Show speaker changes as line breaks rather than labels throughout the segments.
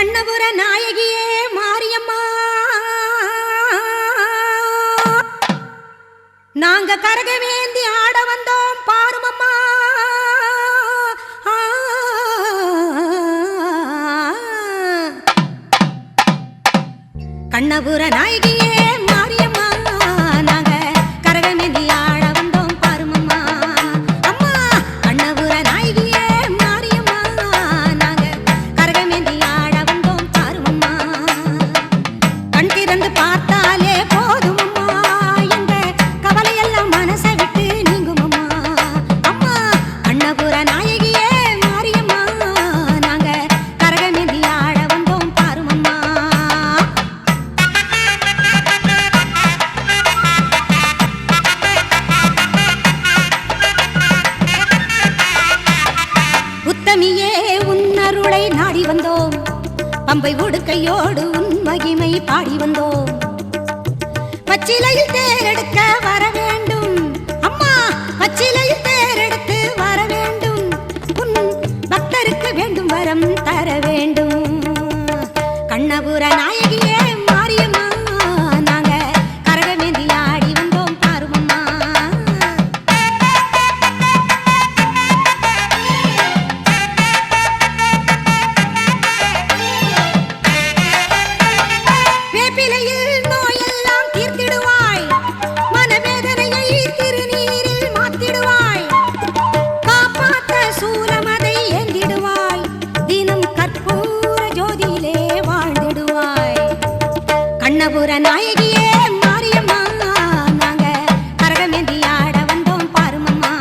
கண்ணபுர நாயகியே மாரியம்மா, நாங்க கரகவேந்தி ஆட வந்தோம் பாருமம்மா. கண்ணபுர நாயகியே மாரியம்மா, நாங்க கரகவேந்தி ஆட வந்தோம் பாருமம்மா. அம்மா கண்ணபுர நாயகியே மாரியம்மா, நாங்க கரகவேந்தி ஆட வந்தோம் பாருமம்மா. கண் திறந்து பார்த்தாலே போதுமம்மா, எங்க கவலையெல்லாம் மனசை விட்டு நீங்குமம்மா. அம்மா கண்ணபுர நாயகியே மாரியம்மா, நாங்க கரகவேந்தி ஆட வந்தோம் பாருமம்மா. உத்தமியே உன்னருளை நாடி வந்தோம், பம்பை உடுக்கையோடு உன் மகிமை பாடி வந்தோம். பச்சிலையில் தேரெடுக்க வர வேண்டும் அம்மா, பச்சிலையில் தேரெடுத்து வர வேண்டும். உன் பக்தருக்கு வேண்டும் வரம் தர வேண்டும். கண்ணபுர நாயகியே மாரியம்மா, நாங்க கரகவேந்தி ஆடி வந்தோம் பாருமம்மா. வேப்பிலையில் நோயெல்லாம் தீர்த்திடுவாய், மனவேதனையை திருநீரில் மாத்திடுவாய். காப்பாற்ற சூலமதை ஏந்திடுவாய், தினம் கற்பூர ஜோதியிலே வாழ்ந்திடுவாய். கண்ணபுர நாயகியே மாரியம்மா, நாங்க கரகவேந்தி ஆட வந்தோம் பாருமம்மா.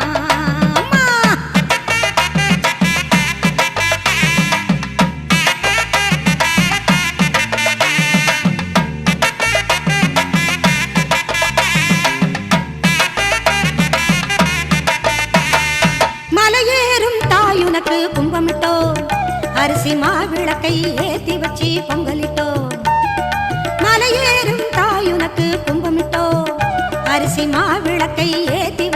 அம்மா மலையேறும் தாயுனக்கு கும்பமிட்டோ, அரிசி மாவிளக்கை ஏத்தி வச்சு பொங்கலிட்டோ. மலையேறும் தாயுனக்கு கும்பமிட்டோ, அரிசி மாவிளக்கை ஏத்தி